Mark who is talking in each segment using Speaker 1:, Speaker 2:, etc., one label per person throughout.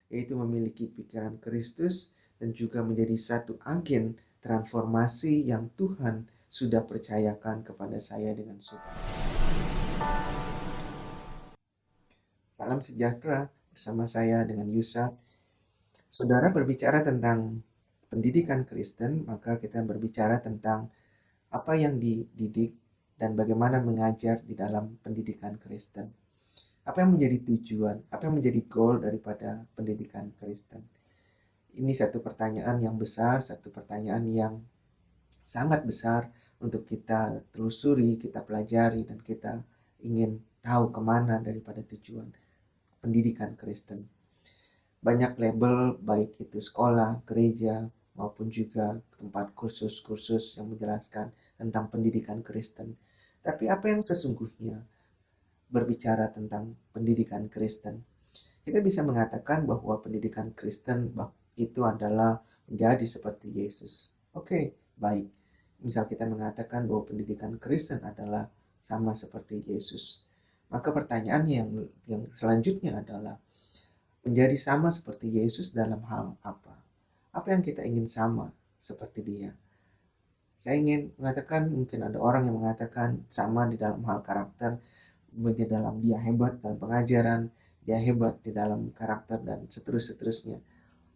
Speaker 1: yaitu memiliki pikiran Kristus dan juga menjadi satu agen transformasi yang Tuhan sudah percayakan kepada saya dengan saudara. Salam sejahtera bersama saya dengan Yusa. Saudara berbicara tentang pendidikan Kristen, maka kita berbicara tentang apa yang dididik dan bagaimana mengajar di dalam pendidikan Kristen. Apa yang menjadi tujuan, apa yang menjadi goal daripada pendidikan Kristen? Ini satu pertanyaan yang besar, satu pertanyaan yang sangat besar untuk kita telusuri, kita pelajari, dan kita ingin tahu kemana daripada tujuan pendidikan Kristen. Banyak label, baik itu sekolah, gereja, maupun juga tempat kursus-kursus yang menjelaskan tentang pendidikan Kristen. Tapi apa yang sesungguhnya berbicara tentang pendidikan Kristen? Kita bisa mengatakan bahwa pendidikan Kristen itu adalah menjadi seperti Yesus. Oke, baik. Misal kita mengatakan bahwa pendidikan Kristen adalah sama seperti Yesus. Maka pertanyaan yang selanjutnya adalah menjadi sama seperti Yesus dalam hal apa? Apa yang kita ingin sama seperti Dia? Saya ingin mengatakan, mungkin ada orang yang mengatakan sama di dalam hal karakter, di dalam dia hebat dalam pengajaran, dia hebat di dalam karakter dan seterusnya.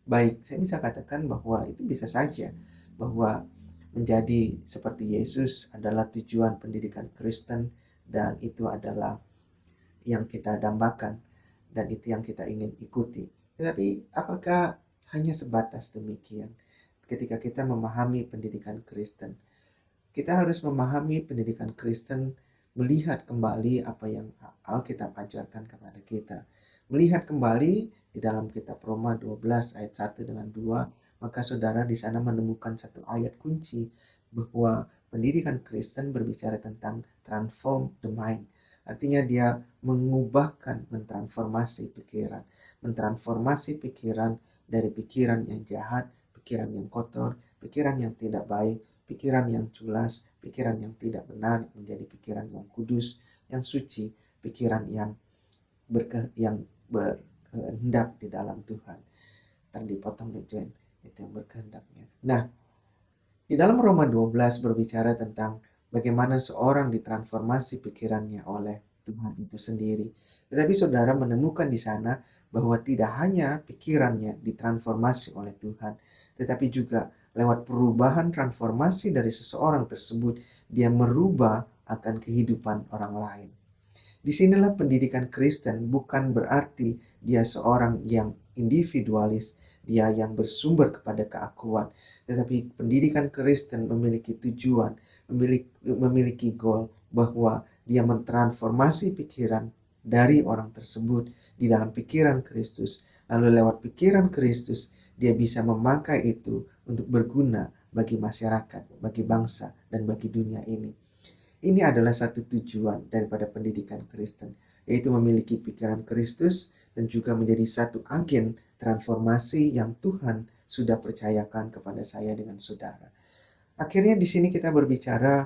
Speaker 1: Baik, saya bisa katakan bahwa itu bisa saja, bahwa menjadi seperti Yesus adalah tujuan pendidikan Kristen dan itu adalah yang kita dambakan dan itu yang kita ingin ikuti. Tetapi apakah hanya sebatas demikian? Ketika kita memahami pendidikan Kristen, kita harus memahami pendidikan Kristen, melihat kembali apa yang Alkitab ajarkan kepada kita. Melihat kembali di dalam kitab Roma 12 ayat 1 dengan 2, maka saudara di sana menemukan satu ayat kunci bahwa pendidikan Kristen berbicara tentang transform the mind. Artinya dia mengubahkan, mentransformasi pikiran dari pikiran yang jahat, pikiran yang kotor, pikiran yang tidak baik, pikiran yang culas, pikiran yang tidak benar menjadi pikiran yang kudus, yang suci, pikiran yang berkehendak di dalam Tuhan. Tadi dipotong Jen, itu yang berkehendaknya. Nah, di dalam Roma 12 berbicara tentang bagaimana seorang ditransformasi pikirannya oleh Tuhan itu sendiri. Tetapi saudara menemukan di sana bahwa tidak hanya pikirannya ditransformasi oleh Tuhan, tetapi juga lewat perubahan transformasi dari seseorang tersebut, dia merubah akan kehidupan orang lain. Disinilah pendidikan Kristen bukan berarti dia seorang yang individualis, dia yang bersumber kepada keakuan. Tetapi pendidikan Kristen memiliki tujuan, memiliki goal bahwa dia mentransformasi pikiran dari orang tersebut di dalam pikiran Kristus. Lalu lewat pikiran Kristus, dia bisa memakai itu untuk berguna bagi masyarakat, bagi bangsa, dan bagi dunia ini. Ini adalah satu tujuan daripada pendidikan Kristen, yaitu memiliki pikiran Kristus dan juga menjadi satu agen transformasi yang Tuhan sudah percayakan kepada saya dengan saudara. Akhirnya di sini kita berbicara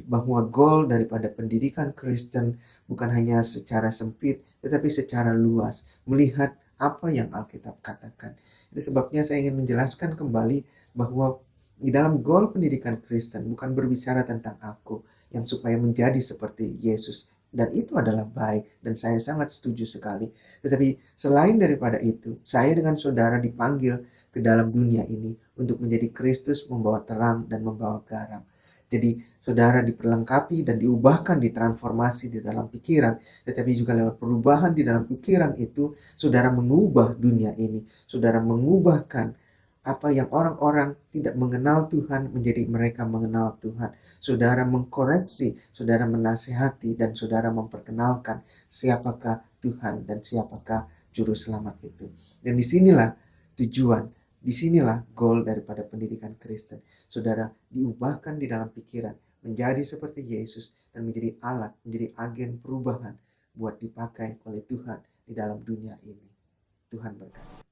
Speaker 1: bahwa goal daripada pendidikan Kristen bukan hanya secara sempit, tetapi secara luas, melihat apa yang Alkitab katakan. Itu sebabnya saya ingin menjelaskan kembali bahwa di dalam goal pendidikan Kristen bukan berbicara tentang aku, yang supaya menjadi seperti Yesus. Dan itu adalah baik dan saya sangat setuju sekali. Tetapi selain daripada itu, saya dengan saudara dipanggil ke dalam dunia ini untuk menjadi Kristus, membawa terang dan membawa garam. Jadi saudara diperlengkapi dan diubahkan, ditransformasi di dalam pikiran. Tetapi juga lewat perubahan di dalam pikiran itu, saudara mengubah dunia ini. Saudara mengubahkan apa yang orang-orang tidak mengenal Tuhan menjadi mereka mengenal Tuhan. Saudara mengkoreksi, saudara menasihati, dan saudara memperkenalkan siapakah Tuhan dan siapakah Juru Selamat itu. Dan disinilah tujuan, disinilah goal daripada pendidikan Kristen. Saudara diubahkan di dalam pikiran, menjadi seperti Yesus, dan menjadi alat, menjadi agen perubahan buat dipakai oleh Tuhan di dalam dunia ini. Tuhan berkati.